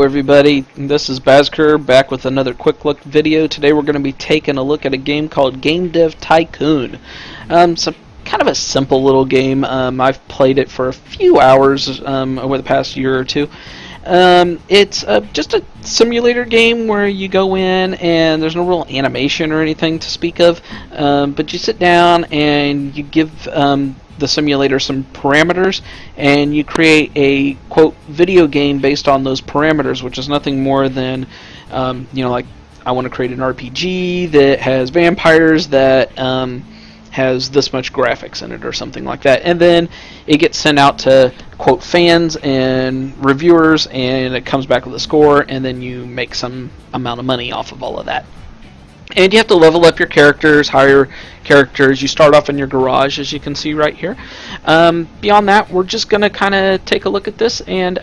Everybody, this is Bazker back with another quick look video. Today we're going to be taking a look at a game called Dev Tycoon. It's kind of a simple little game. I've played it for a few hours over the past year or two. It's just a simulator game where you go in and there's no real animation or anything to speak of, but you sit down and you give the simulator some parameters, and you create a quote video game based on those parameters, which is nothing more than like I want to create an RPG that has vampires that has this much graphics in it or something like that, and then it gets sent out to quote fans and reviewers, and it comes back with a score, and then you make some amount of money off of all of that. And you have to level up your characters, hire characters. You start off in your garage, as you can see right here. Beyond that, we're just going to kind of take a look at this, and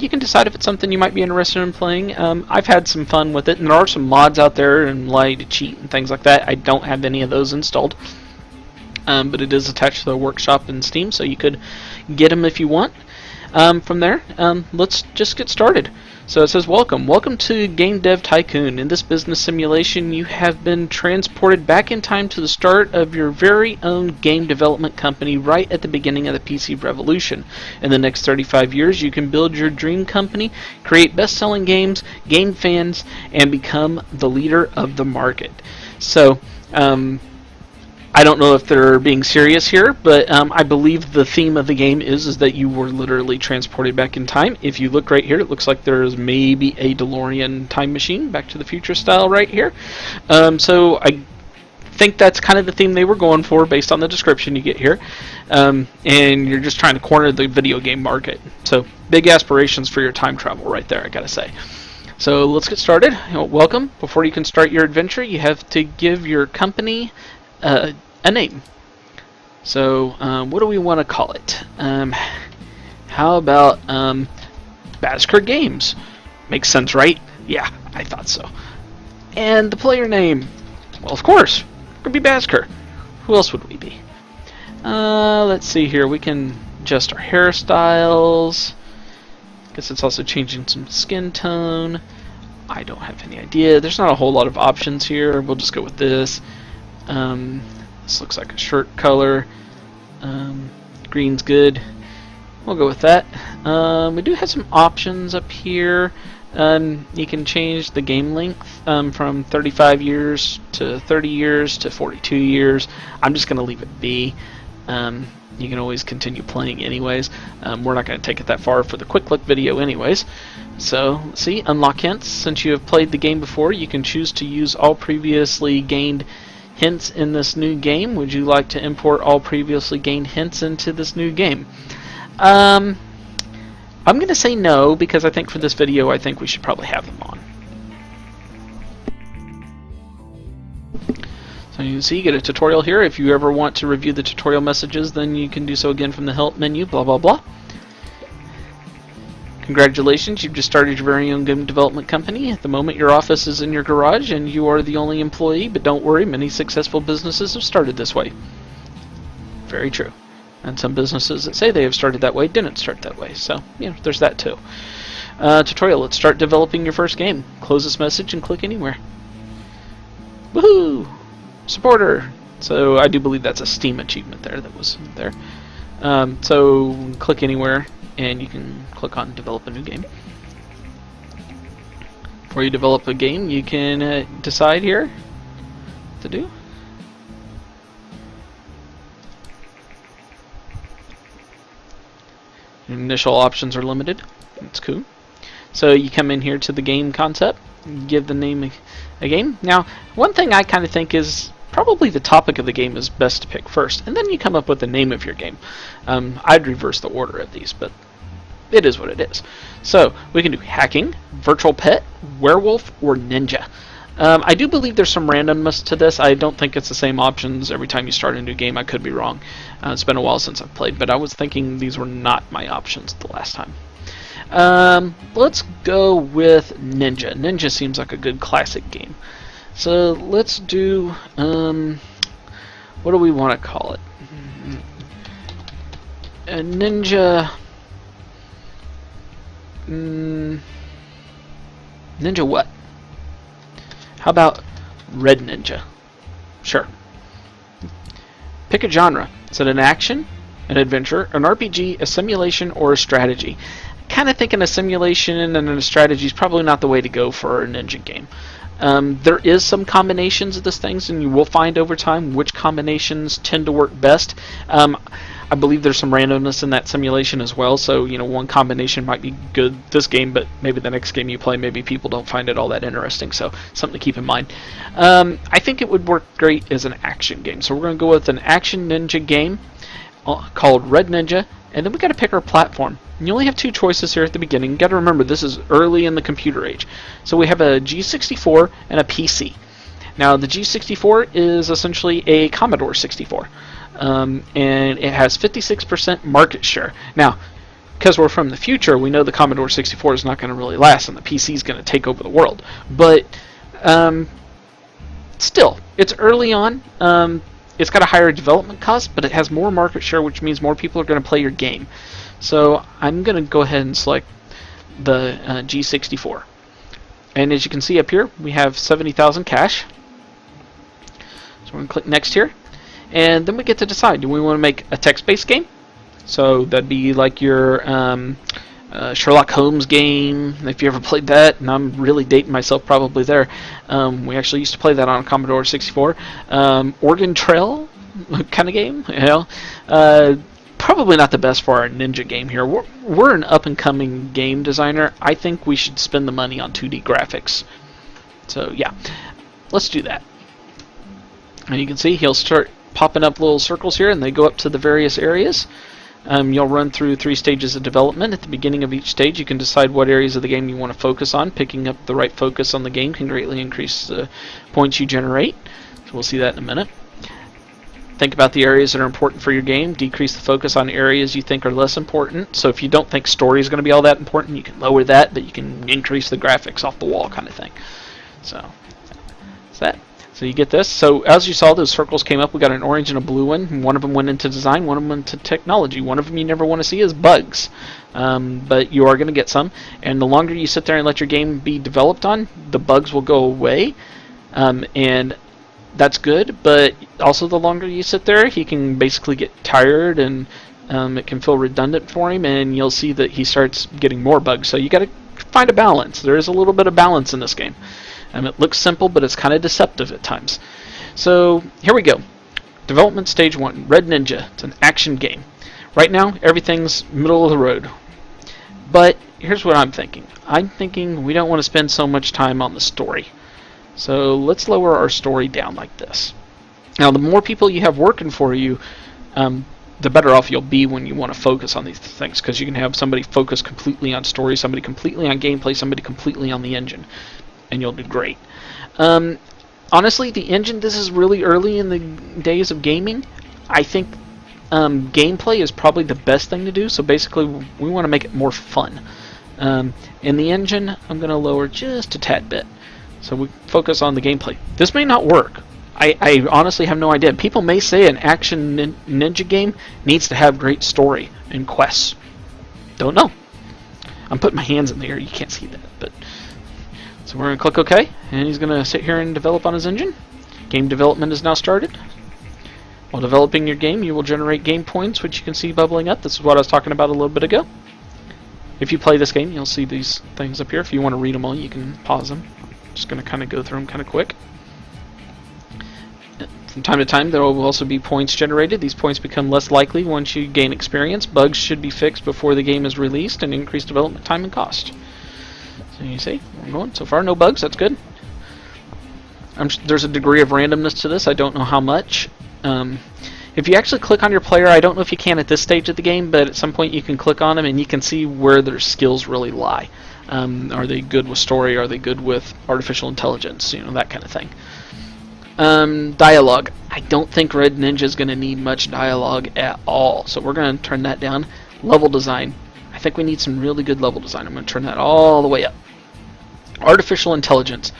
you can decide if it's something you might be interested in playing. I've had some fun with it, and there are some mods out there and allow you to cheat and things like that. I don't have any of those installed, but it is attached to the workshop in Steam, so you could get them if you want. From there, let's just get started. So it says, Welcome to Dev Tycoon. In this business simulation, you have been transported back in time to the start of your very own game development company right at the beginning of the PC revolution. In the next 35 years, you can build your dream company, create best-selling games, gain fans, and become the leader of the market. So, I don't know if they're being serious here, but I believe the theme of the game is that you were literally transported back in time. If you look right here, it looks like there's maybe a DeLorean time machine, Back to the Future style right here. So I think that's kind of the theme they were going for based on the description you get here. And you're just trying to corner the video game market. So big aspirations for your time travel right there, I gotta say. So let's get started. Welcome. Before you can start your adventure, you have to give your company a name. So what do we want to call it? How about Bazker Games? Makes sense, right? Yeah, I thought so. And the player name? Well, of course, it could be Bazker. Who else would we be? Let's see here. We can adjust our hairstyles. Guess it's also changing some skin tone. I don't have any idea. There's not a whole lot of options here. We'll just go with this. This looks like a shirt color. Green's good. We'll go with that. We do have some options up here. You can change the game length from 35 years to 30 years to 42 years. I'm just going to leave it be. You can always continue playing anyways. We're not going to take it that far for the quick look video anyways. So, let's see. Unlock hints. Since you have played the game before, you can choose to use all previously gained hints in this new game. Would you like to import all previously gained hints into this new game? I'm going to say no, because I think for this video I think we should probably have them on. So you can see you get a tutorial here. If you ever want to review the tutorial messages, then you can do so again from the help menu, blah blah blah. Congratulations, you've just started your very own game development company. At the moment, your office is in your garage and you are the only employee, but don't worry, many successful businesses have started this way. Very true. And some businesses that say they have started that way didn't start that way, so, there's that too. Tutorial, let's start developing your first game. Close this message and click anywhere. Woohoo! Supporter! So, I do believe that's a Steam achievement there that was there. So, click anywhere, and you can click on develop a new game. Before you develop a game, you can decide here what to do. Initial options are limited. That's cool. So you come in here to the game concept, give the name a game. Now, one thing I kind of think is probably the topic of the game is best to pick first, and then you come up with the name of your game. I'd reverse the order of these, but it is what it is. So we can do hacking, virtual pet, werewolf, or ninja. I do believe there's some randomness to this. I don't think it's the same options every time you start a new game. I could be wrong. It's been a while since I've played, but I was thinking these were not my options the last time. Let's go with ninja. Ninja seems like a good classic game. So let's do, what do we want to call it? A ninja. Ninja what? How about Red Ninja? Sure. Pick a genre. Is it an action, an adventure, an RPG, a simulation, or a strategy? Kind of thinking a simulation and a strategy is probably not the way to go for a ninja game. There is some combinations of these things, and you will find over time which combinations tend to work best. I believe there's some randomness in that simulation as well, so one combination might be good this game, but maybe the next game you play, maybe people don't find it all that interesting, so something to keep in mind. I think it would work great as an action game, so we're going to go with an action ninja game called Red Ninja, and then we got to pick our platform. And you only have two choices here at the beginning. You got to remember, this is early in the computer age. So we have a G64 and a PC. Now, the G64 is essentially a Commodore 64. And it has 56% market share. Now, because we're from the future, we know the Commodore 64 is not going to really last, and the PC is going to take over the world. But still, it's early on. It's got a higher development cost, but it has more market share, which means more people are going to play your game. So I'm going to go ahead and select the G64. And as you can see up here, we have 70,000 cash. So we're going to click Next here. And then we get to decide, do we want to make a text-based game? So that'd be like your Sherlock Holmes game, if you ever played that, and I'm really dating myself probably there. We actually used to play that on Commodore 64. Oregon Trail kind of game, probably not the best for our ninja game here. We're an up-and-coming game designer. I think we should spend the money on 2D graphics. So yeah, let's do that. And you can see he'll start popping up little circles here, and they go up to the various areas. You'll run through 3 stages of development. At the beginning of each stage, you can decide what areas of the game you want to focus on. Picking up the right focus on the game can greatly increase the points you generate. So we'll see that in a minute. Think about the areas that are important for your game. Decrease the focus on areas you think are less important. So if you don't think story is going to be all that important, you can lower that, but you can increase the graphics off the wall kind of thing. So that's that. So you get this. So as you saw, those circles came up. We got an orange and a blue one. One of them went into design. One of them went into technology. One of them you never want to see is bugs. But you are going to get some. And the longer you sit there and let your game be developed on, the bugs will go away. And that's good. But also the longer you sit there, he can basically get tired, and it can feel redundant for him. And you'll see that he starts getting more bugs. So you got to find a balance. There is a little bit of balance in this game. It looks simple, but it's kind of deceptive at times. So here we go. Development stage 1, Red Ninja. It's an action game. Right now, everything's middle of the road. But here's what I'm thinking. I'm thinking we don't want to spend so much time on the story. So let's lower our story down like this. Now, the more people you have working for you, the better off you'll be when you want to focus on these things, because you can have somebody focus completely on story, somebody completely on gameplay, somebody completely on the engine, and you'll do great. Honestly, the engine, this is really early in the days of gaming. I think gameplay is probably the best thing to do, so basically we want to make it more fun. In the engine, I'm going to lower just a tad bit, so we focus on the gameplay. This may not work. I honestly have no idea. People may say an action ninja game needs to have great story and quests. Don't know. I'm putting my hands in the air. You can't see that, but... So we're going to click OK, and he's going to sit here and develop on his engine. Game development is now started. While developing your game, you will generate game points, which you can see bubbling up. This is what I was talking about a little bit ago. If you play this game, you'll see these things up here. If you want to read them all, you can pause them. I'm just going to kind of go through them kind of quick. From time to time, there will also be points generated. These points become less likely once you gain experience. Bugs should be fixed before the game is released, and increase development time and cost. So you see, we're going. So far, no bugs. That's good. There's a degree of randomness to this. I don't know how much. If you actually click on your player, I don't know if you can at this stage of the game, but at some point you can click on them and you can see where their skills really lie. Are they good with story? Are they good with artificial intelligence? That kind of thing. Dialogue. I don't think Red Ninja is going to need much dialogue at all, so we're going to turn that down. Level design. I think we need some really good level design. I'm going to turn that all the way up. Artificial intelligence.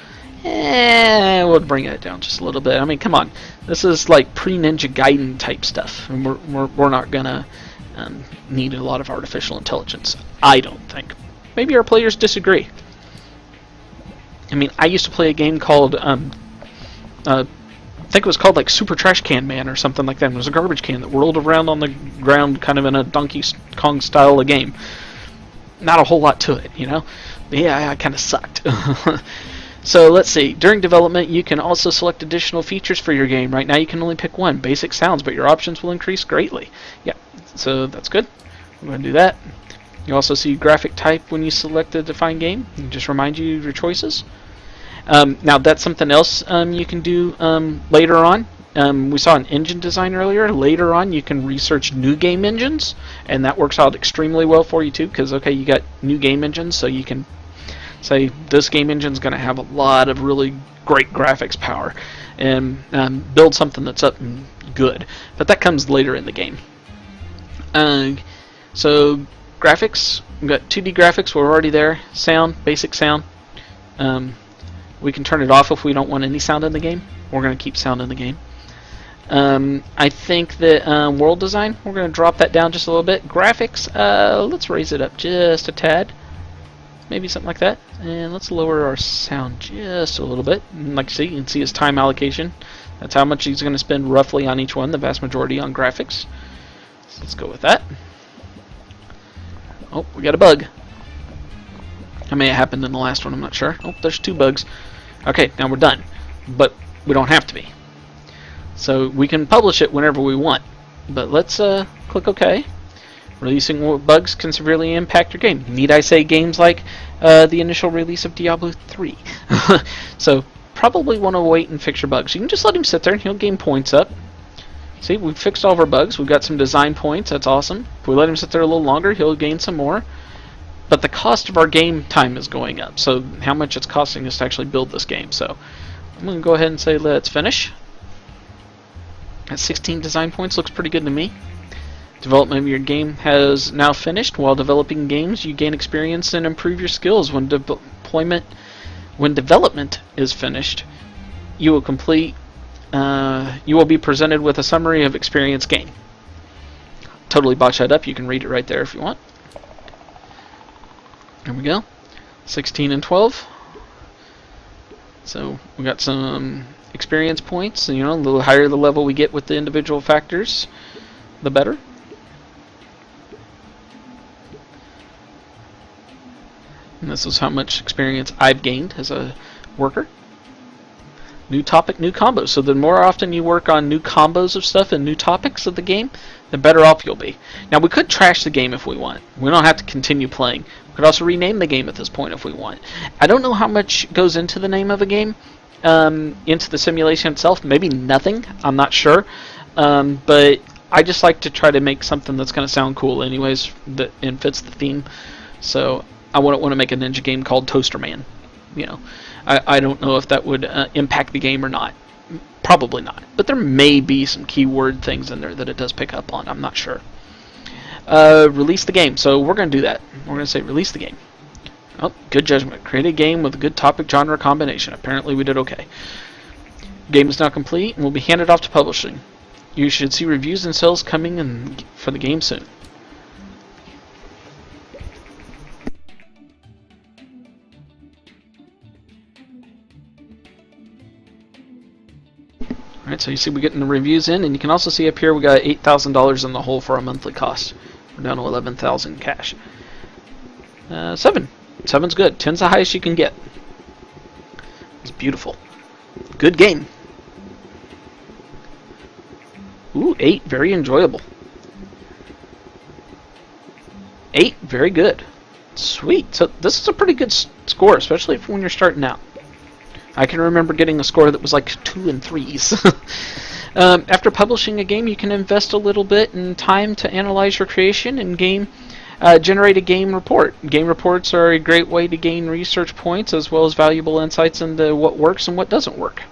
We'll bring it down just a little bit. I mean, come on. This is like pre-Ninja Gaiden type stuff, and we're not going to need a lot of artificial intelligence. I don't think. Maybe our players disagree. I mean, I used to play a game called I think it was called like Super Trash Can Man or something like that. It was a garbage can that whirled around on the ground, kind of in a Donkey Kong style of game. Not a whole lot to it, you know. But yeah, I kind of sucked. So let's see. During development, you can also select additional features for your game. Right now, you can only pick one: basic sounds, but your options will increase greatly. Yeah, so that's good. I'm going to do that. You also see graphic type when you select a defined game. It just remind you of your choices. Now that's something else you can do later on. We saw an engine design earlier. Later on, you can research new game engines, and that works out extremely well for you too. Because okay, you got new game engines, so you can say this game engine's going to have a lot of really great graphics power, and build something that's up and good. But that comes later in the game. So graphics, we've got 2D graphics. We're already there. Sound, basic sound. We can turn it off if we don't want any sound in the game. We're going to keep sound in the game. I think that world design, we're going to drop that down just a little bit. Graphics, let's raise it up just a tad. Maybe something like that. And let's lower our sound just a little bit. And like you can see his time allocation. That's how much he's going to spend roughly on each one, the vast majority on graphics. So let's go with that. Oh, we got a bug. That may have happened in the last one, I'm not sure. Oh, there's 2 bugs. Okay, now we're done. But we don't have to be. So we can publish it whenever we want. But let's click OK. Releasing bugs can severely impact your game. Need I say games like the initial release of Diablo 3. So probably want to wait and fix your bugs. You can just let him sit there and he'll gain points up. See, we've fixed all of our bugs. We've got some design points. That's awesome. If we let him sit there a little longer, he'll gain some more. But the cost of our game time is going up. So how much it's costing us to actually build this game. So I'm going to go ahead and say let's finish. That 16 design points looks pretty good to me. Development of your game has now finished. While developing games, you gain experience and improve your skills. When development is finished, you will be presented with a summary of experience gained. Totally botched that up. You can read it right there if you want. There we go. 16 and 12. So we got some experience points. You know, a little higher the level we get with the individual factors, the better. And this is how much experience I've gained as a worker. New topic, new combos. So the more often you work on new combos of stuff and new topics of the game, the better off you'll be. Now we could trash the game if we want. We don't have to continue playing. We could also rename the game at this point if we want. I don't know how much goes into the name of a game, into the simulation itself. Maybe nothing. I'm not sure. But I just like to try to make something that's going to sound cool anyways and fits the theme. So I wouldn't want to make a ninja game called Toaster Man. You know, I don't know if that would impact the game or not. Probably not. But there may be some keyword things in there that it does pick up on. I'm not sure. Release the game. So we're going to do that. We're going to say release the game. Oh, good judgment. Create a game with a good topic genre combination. Apparently we did okay. Game is now complete and will be handed off to publishing. You should see reviews and sales coming in for the game soon. Alright, so you see we're getting the reviews in, and you can also see up here we got $8,000 in the hole for our monthly cost. We're down to $11,000 cash. 7. 7's good. 10's the highest you can get. It's beautiful. Good game. Ooh, 8. Very enjoyable. 8. Very good. Sweet. So this is a pretty good score, especially when you're starting out. I can remember getting a score that was like 2 and 3s. After publishing a game, you can invest a little bit in time to analyze your creation and generate a game report. Game reports are a great way to gain research points as well as valuable insights into what works and what doesn't work.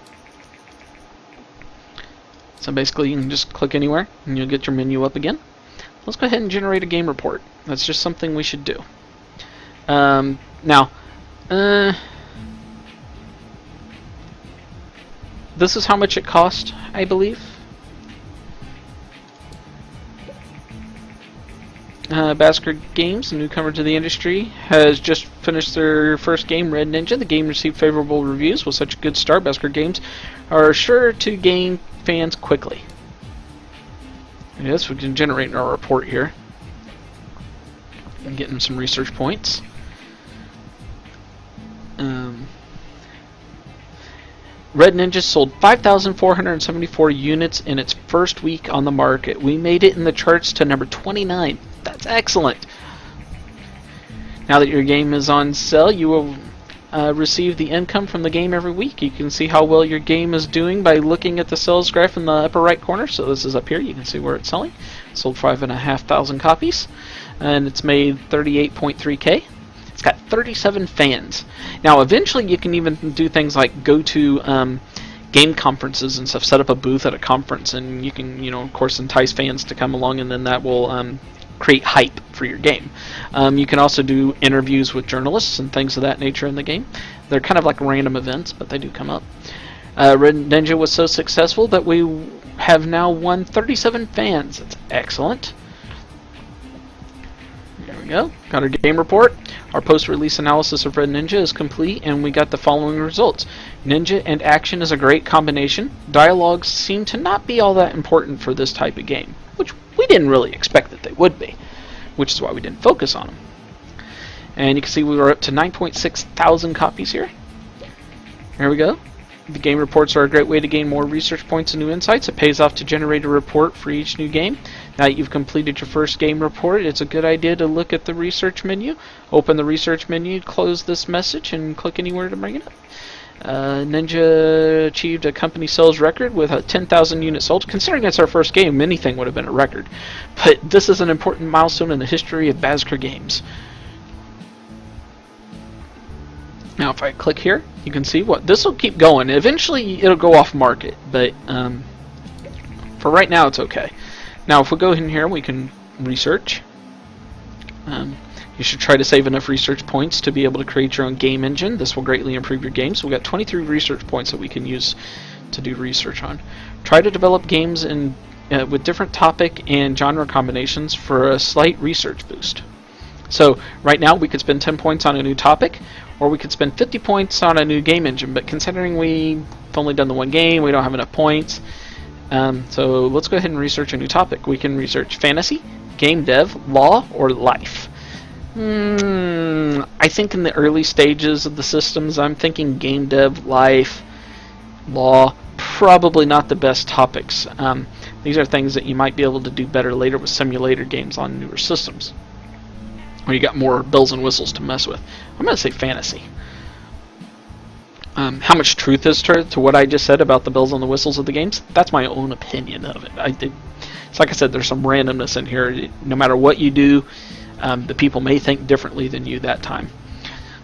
So basically you can just click anywhere and you'll get your menu up again. Let's go ahead and generate a game report. That's just something we should do. This is how much it cost, I believe. Basker Games, a newcomer to the industry, has just finished their first game, Red Ninja. The game received favorable reviews. With such a good start, Basker Games are sure to gain fans quickly. Yes, we can generate our report here. And getting some research points. Red Ninja sold 5,474 units in its first week on the market. We made it in the charts to number 29. That's excellent. Now that your game is on sale, you will receive the income from the game every week. You can see how well your game is doing by looking at the sales graph in the upper right corner. So this is up here. You can see where it's selling. It sold 5,500 copies, and it's made 38.3K. It's got 37 fans. Now, eventually, you can even do things like go to game conferences and stuff. Set up a booth at a conference, and you can, of course, entice fans to come along, and then that will create hype for your game. You can also do interviews with journalists and things of that nature in the game. They're kind of like random events, but they do come up. Red Ninja was so successful that we have now won 37 fans. That's excellent. There we go. Got our game report. Our post-release analysis of Red Ninja is complete, and we got the following results. Ninja and action is a great combination. Dialogues seem to not be all that important for this type of game, which we didn't really expect that they would be, which is why we didn't focus on them. And you can see we were up to 9.6 thousand copies here. There we go. The game reports are a great way to gain more research points and new insights. It pays off to generate a report for each new game. Now that you've completed your first game report, it's a good idea to look at the research menu. Open the research menu, close this message, and click anywhere to bring it up. Ninja achieved a company sales record with 10,000 units sold. Considering it's our first game, anything would have been a record. But this is an important milestone in the history of Basker Games. Now if I click here, you can see what this will keep going. Eventually it'll go off market, but for right now it's okay. Now if we go in here, we can research. You should try to save enough research points to be able to create your own game engine. This will greatly improve your game. So we've got 23 research points that we can use to do research on. Try to develop games with different topic and genre combinations for a slight research boost. So right now we could spend 10 points on a new topic, or we could spend 50 points on a new game engine, but considering we've only done the one game, we don't have enough points. So let's go ahead and research a new topic. We can research fantasy, game dev, law, or life. I think in the early stages of the systems, I'm thinking game dev, life, law, probably not the best topics. These are things that you might be able to do better later with simulator games on newer systems, where you got more bells and whistles to mess with. I'm going to say fantasy. How much truth is to what I just said about the bells and the whistles of the games? That's my own opinion of it. It's like I said, there's some randomness in here. No matter what you do, the people may think differently than you that time.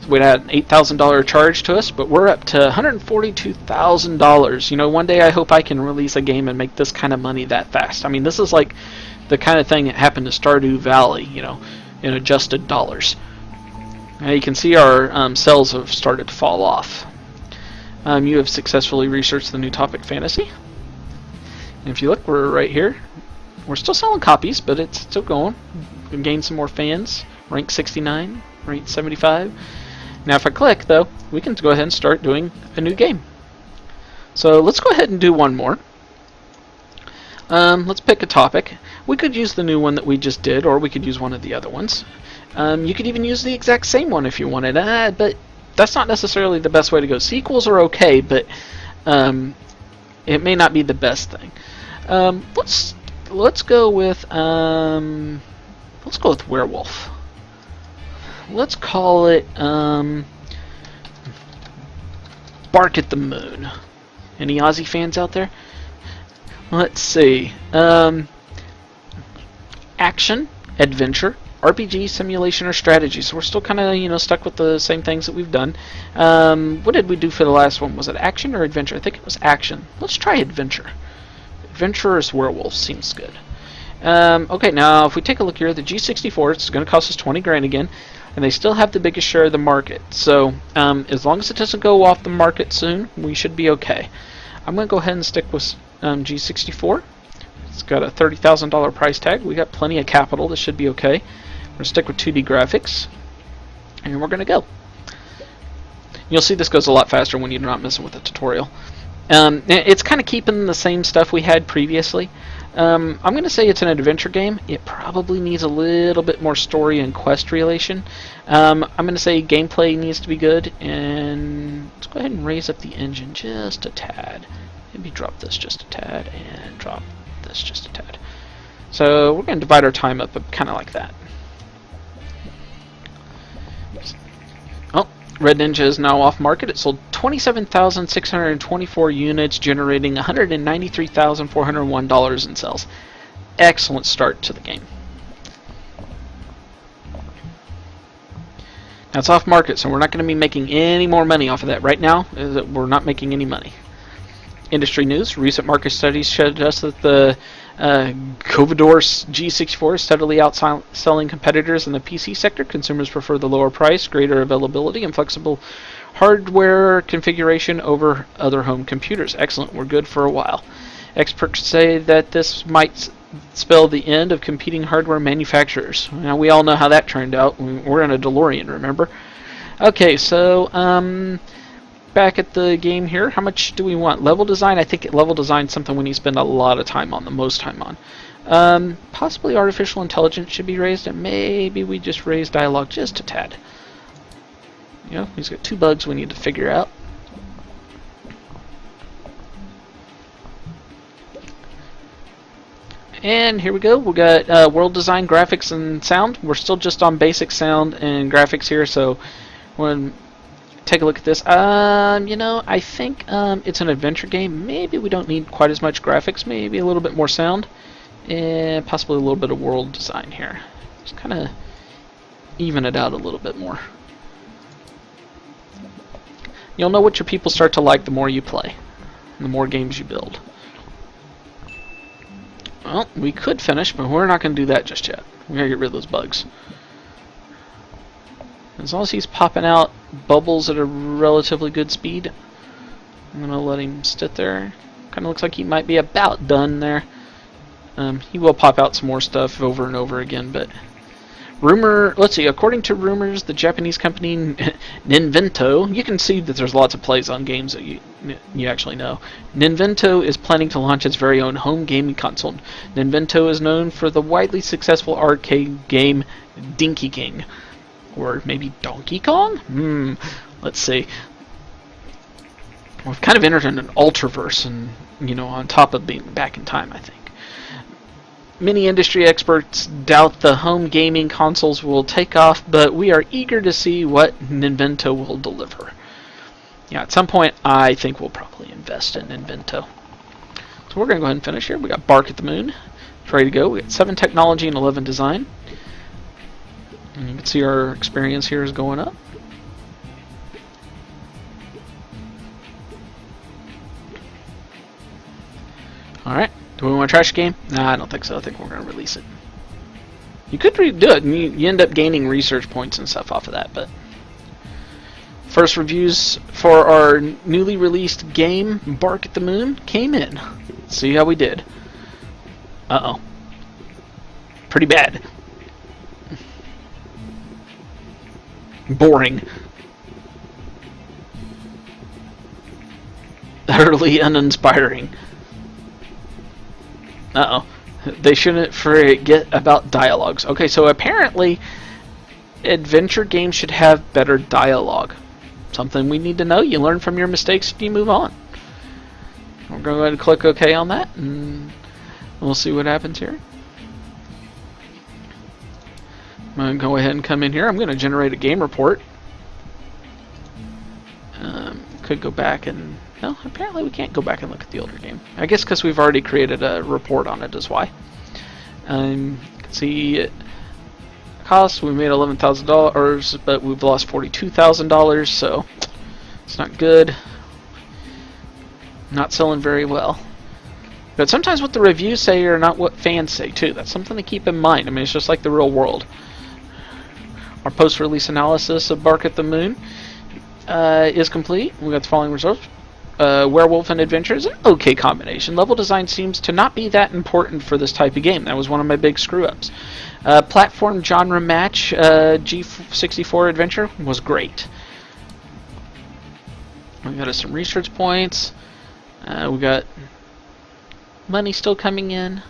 So we had an $8,000 charge to us, but we're up to $142,000. One day I hope I can release a game and make this kind of money that fast. I mean, this is like the kind of thing that happened to Stardew Valley, in adjusted dollars. Now you can see our sales have started to fall off. You have successfully researched the new topic, fantasy. And if you look, we're right here. We're still selling copies, but it's still going. We can gain some more fans. Rank 69, rank 75. Now if I click, though, we can go ahead and start doing a new game. So let's go ahead and do one more. Let's pick a topic. We could use the new one that we just did, or we could use one of the other ones. You could even use the exact same one if you wanted, but that's not necessarily the best way to go. Sequels are okay, but it may not be the best thing. Let's go with werewolf. Let's call it Bark at the Moon. Any Aussie fans out there? Let's see. Action, adventure, RPG, simulation, or strategy. So we're still kind of stuck with the same things that we've done. What did we do for the last one? Was it action or adventure? I think it was action. Let's try adventure. Adventurous werewolf seems good. Okay, now if we take a look here, the G64, it's going to cost us 20 grand again, and they still have the biggest share of the market. So as long as it doesn't go off the market soon, we should be okay. I'm going to go ahead and stick with G64. It's got a $30,000 price tag. We got plenty of capital. This should be okay. We're going to stick with 2D graphics, and we're going to go. You'll see this goes a lot faster when you're not messing with the tutorial. It's kind of keeping the same stuff we had previously. I'm going to say it's an adventure game. It probably needs a little bit more story and quest relation. I'm going to say gameplay needs to be good, and let's go ahead and raise up the engine just a tad. Maybe drop this just a tad, and drop this just a tad. So we're going to divide our time up kind of like that. Oh, Red Ninja is now off market. It sold 27,624 units, generating $193,401 in sales. Excellent start to the game. Now it's off market, so we're not going to be making any more money off of that. Right now, we're not making any money. Industry news. Recent market studies showed us that the Commodore G64 is steadily outselling competitors in the PC sector. Consumers prefer the lower price, greater availability, and flexible hardware configuration over other home computers. Excellent. We're good for a while. Experts say that this might spell the end of competing hardware manufacturers. Now, we all know how that turned out. We're in a DeLorean, remember? Okay, so back at the game here, how much do we want? Level design, I think level design is something we need to spend a lot of time on, the most time on. Possibly artificial intelligence should be raised, and maybe we just raise dialogue just a tad. You know, he's got 2 bugs we need to figure out. And here we go. We got world design, graphics, and sound. We're still just on basic sound and graphics here, so when take a look at this. You know, I think it's an adventure game. Maybe we don't need quite as much graphics. Maybe a little bit more sound, and possibly a little bit of world design here. Just kind of even it out a little bit more. You'll know what your people start to like the more you play, and the more games you build. Well, we could finish, but we're not going to do that just yet. We're going to get rid of those bugs. As long as he's popping out bubbles at a relatively good speed, I'm going to let him sit there. Kind of looks like he might be about done there. He will pop out some more stuff over and over again, but let's see, according to rumors, the Japanese company Ninvento, you can see that there's lots of plays on games that you actually know. Ninvento is planning to launch its very own home gaming console. Ninvento is known for the widely successful arcade game Dinky King. Or maybe Donkey Kong? Let's see. We've kind of entered in an ultraverse, and you know, on top of being back in time, I think. Many industry experts doubt the home gaming consoles will take off, but we are eager to see what Ninvento will deliver. Yeah, at some point, I think we'll probably invest in Ninvento. So we're going to go ahead and finish here. We got Bark at the Moon. It's ready to go. We got 7 technology and 11 design. And you can see our experience here is going up. Alright, do we want to trash the game? Nah, I don't think so. I think we're going to release it. You could redo it, and you end up gaining research points and stuff off of that, but first reviews for our newly released game, Bark at the Moon, came in. Let's see how we did. Uh-oh. Pretty bad. Boring. Utterly uninspiring. Uh-oh. They shouldn't forget about dialogues. Okay, so apparently adventure games should have better dialogue. Something we need to know. You learn from your mistakes and you move on. We're going to go ahead and click OK on that, and we'll see what happens here. I'm going to go ahead and come in here. I'm going to generate a game report. Could go back and... No, apparently we can't go back and look at the older game. I guess because we've already created a report on it is why. You can see it cost. We made $11,000, but we've lost $42,000, so it's not good. Not selling very well. But sometimes what the reviews say are not what fans say, too. That's something to keep in mind. I mean, it's just like the real world. Our post-release analysis of Bark at the Moon is complete. We got the following results. werewolf and adventure is an okay combination. Level design seems to not be that important for this type of game. That was one of my big screw-ups. Platform genre match, G64 adventure was great. We got us some research points. We got money still coming in.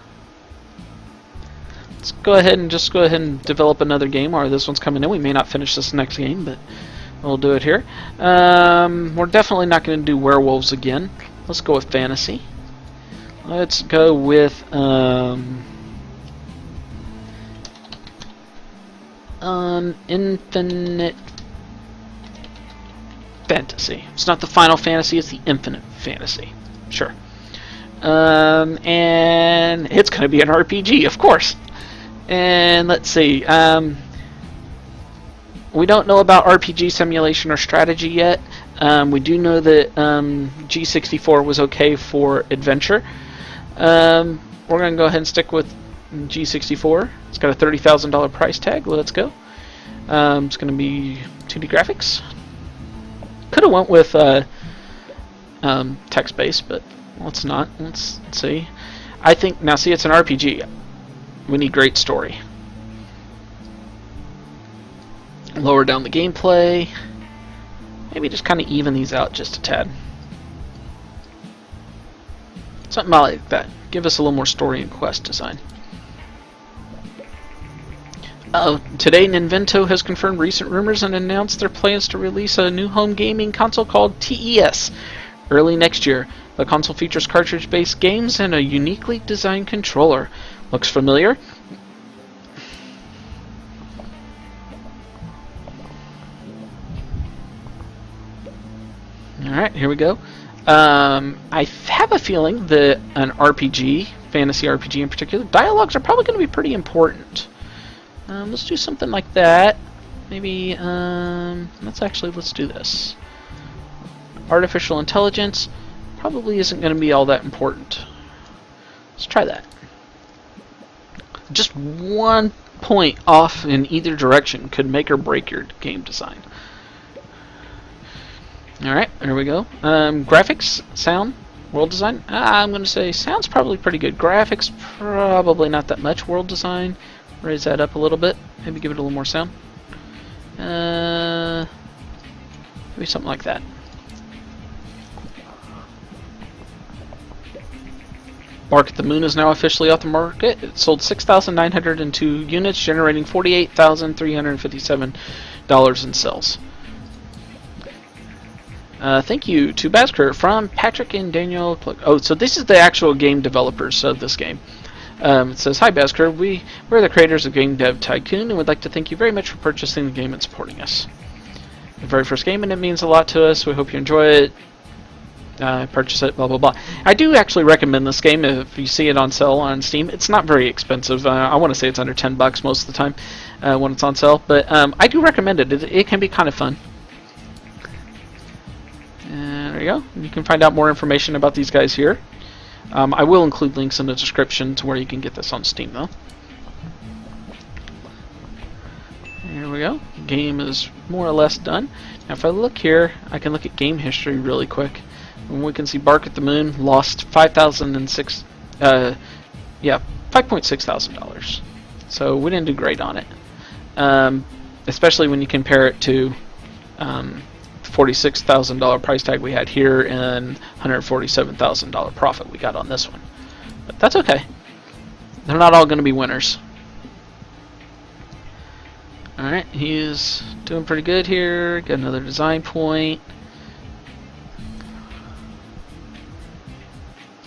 Let's go ahead and develop another game, or this one's coming in. We may not finish this next game, but we'll do it here. We're definitely not going to do werewolves again. Let's go with fantasy. Let's go with infinite fantasy. It's not the Final Fantasy, it's the Infinite Fantasy. Sure. And it's going to be an RPG, of course. And let's see. We don't know about RPG simulation or strategy yet. We do know that G64 was okay for adventure. We're going to go ahead and stick with G64. It's got a $30,000 price tag. Let's go. It's going to be 2D graphics. Could have went with text-based, but let's not. Let's see. I think now. See, it's an RPG. We need great story. Lower down the gameplay. Maybe just kind of even these out just a tad. Something like that. Give us a little more story and quest design. Today Ninvento has confirmed recent rumors and announced their plans to release a new home gaming console called TES early next year. The console features cartridge-based games and a uniquely designed controller. Looks familiar? Alright, here we go. I have a feeling that an RPG, fantasy RPG in particular, dialogues are probably going to be pretty important. Let's do something like that. Maybe, let's do this. Artificial intelligence probably isn't going to be all that important. Let's try that. Just 1 point off in either direction could make or break your game design. Alright, there we go. Graphics, sound, world design. I'm going to say sound's probably pretty good. Graphics, probably not that much. World design, raise that up a little bit. Maybe give it a little more sound. Maybe something like that. Bark at the Moon is now officially off the market. It sold 6,902 units, generating $48,357 in sales. Thank you to Basker from Patrick and Daniel. Oh, so this is the actual game developers of this game. It says, "Hi Basker, we're the creators of game Dev Tycoon and would like to thank you very much for purchasing the game and supporting us. The very first game, and it means a lot to us. We hope you enjoy it. Purchase it, blah blah blah." I do actually recommend this game if you see it on sale on Steam. It's not very expensive. I want to say it's under $10 most of the time when it's on sale, but I do recommend it. It can be kind of fun. There you go. You can find out more information about these guys here. I will include links in the description to where you can get this on Steam, though. Here we go. The game is more or less done. Now, if I look here, I can look at game history really quick. And we can see Bark at the Moon lost $5,600. So we didn't do great on it. Especially when you compare it to $46,000 price tag we had here and $147,000 profit we got on this one. But that's okay. They're not all going to be winners. Alright, he's doing pretty good here. Got another design point.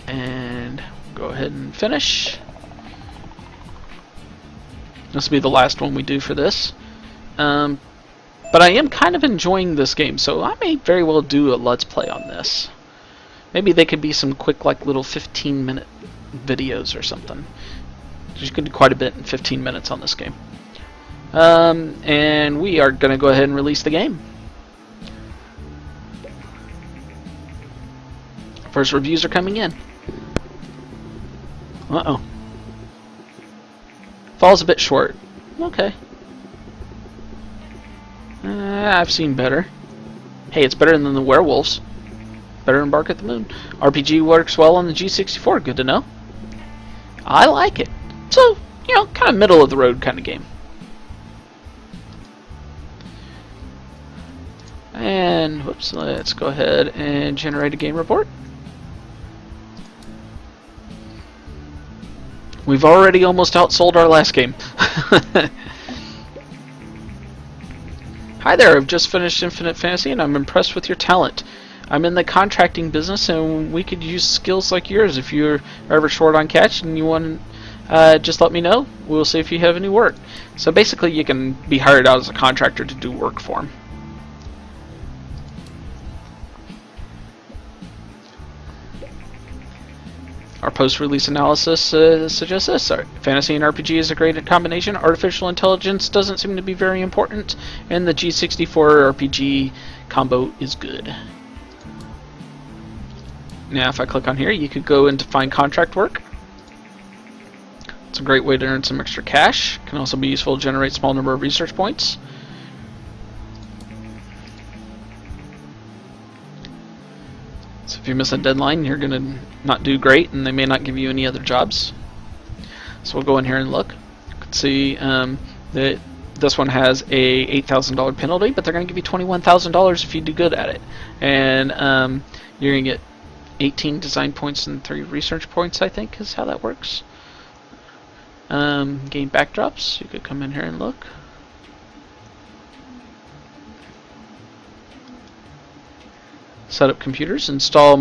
And go ahead and finish. This will be the last one we do for this. But I am kind of enjoying this game, so I may very well do a Let's Play on this. Maybe they could be some quick, like, little 15-minute videos or something. You can do quite a bit in 15 minutes on this game. And we are going to go ahead and release the game. First reviews are coming in. Uh-oh. Falls a bit short. Okay. I've seen better. Hey, it's better than the werewolves. Better than Bark at the Moon. RPG works well on the G64. Good to know. I like it. So, you know, kind of middle of the road kind of game. And, whoops, let's go ahead and generate a game report. We've already almost outsold our last game. Hi there, I've just finished Infinite Fantasy and I'm impressed with your talent. I'm in the contracting business and we could use skills like yours. If you're ever short on cash and you want just let me know. We'll see if you have any work. So basically you can be hired out as a contractor to do work for them. Our post-release analysis suggests this. Fantasy and RPG is a great combination. Artificial intelligence doesn't seem to be very important, and the G64 RPG combo is good. Now if I click on here, you could go into find contract work. It's a great way to earn some extra cash. Can also be useful to generate a small number of research points. So if you miss a deadline, you're going to not do great, and they may not give you any other jobs. So we'll go in here and look. You can see that this one has a $8,000 penalty, but they're going to give you $21,000 if you do good at it. And you're going to get 18 design points and 3 research points, I think, is how that works. Game backdrops. You could come in here and look. Set up computers, install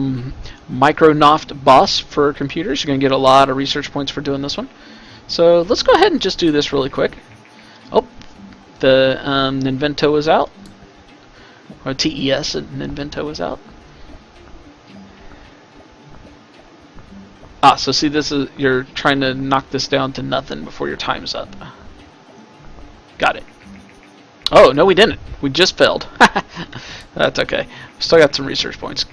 Microsoft Boss for computers. You're going to get a lot of research points for doing this one. So let's go ahead and just do this really quick. Oh, the Ninvento is out. Or TES Ninvento is out. Ah, so see, this is, you're trying to knock this down to nothing before your time's up. Got it. Oh, no we didn't. We just failed. That's okay. Still got some research points.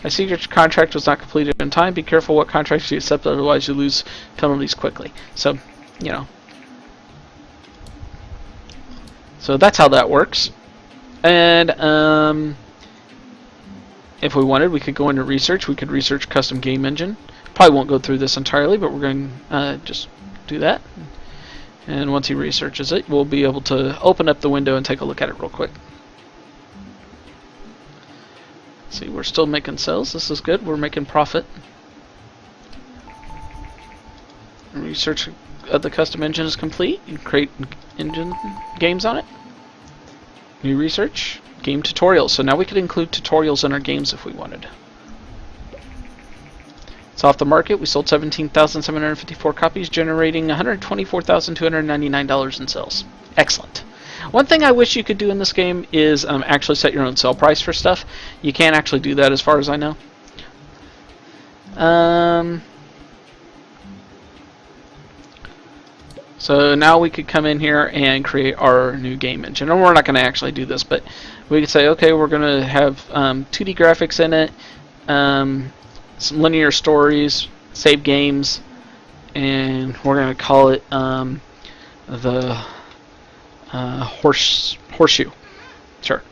I see your contract was not completed in time. Be careful what contracts you accept, otherwise you lose penalties quickly. So, you know. So that's how that works. And if we wanted, we could go into research. We could research custom game engine. Probably won't go through this entirely, but we're going to just do that. And once he researches it, we'll be able to open up the window and take a look at it real quick. See, we're still making sales. This is good. We're making profit. Research of the custom engine is complete. You can create engine games on it. New research, game tutorials. So now we could include tutorials in our games if we wanted. It's off the market. We sold 17,754 copies, generating $124,299 in sales. Excellent. One thing I wish you could do in this game is actually set your own sell price for stuff. You can't actually do that as far as I know. So now we could come in here and create our new game engine. And we're not going to actually do this, but we could say, okay, we're going to have 2D graphics in it, some linear stories, save games, and we're going to call it the horseshoe. Sure.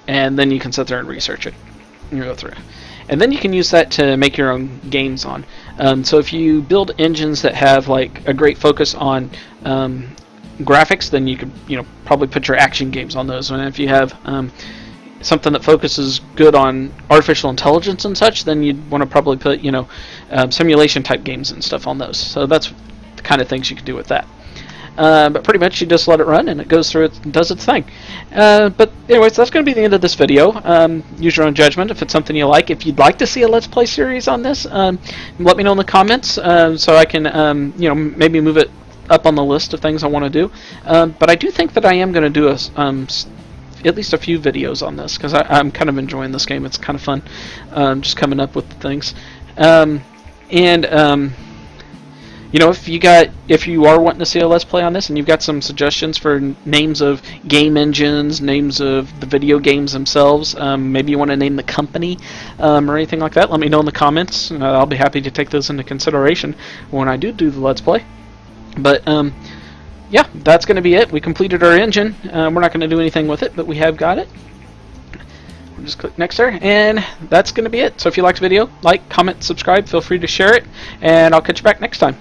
And then you can sit there and research it. You go through. And then you can use that to make your own games on. So if you build engines that have like a great focus on graphics, then you could probably put your action games on those. And if you have something that focuses good on artificial intelligence and such, then you'd want to probably put simulation type games and stuff on those. So that's the kind of things you can do with that. But pretty much you just let it run and it goes through it and does its thing. But anyways, that's going to be the end of this video. Use your own judgment if it's something you like. If you'd like to see a Let's Play series on this, let me know in the comments so I can maybe move it up on the list of things I want to do. But I do think that I am going to do at least a few videos on this because I'm kind of enjoying this game. It's kind of fun just coming up with the things. If you are wanting to see a Let's Play on this and you've got some suggestions for names of game engines, names of the video games themselves, maybe you want to name the company or anything like that, let me know in the comments. I'll be happy to take those into consideration when I do the Let's Play. But yeah, that's going to be it. We completed our engine. We're not going to do anything with it, but we have got it. just click next there, and that's going to be it. So if you liked the video, like, comment, subscribe, feel free to share it, and I'll catch you back next time.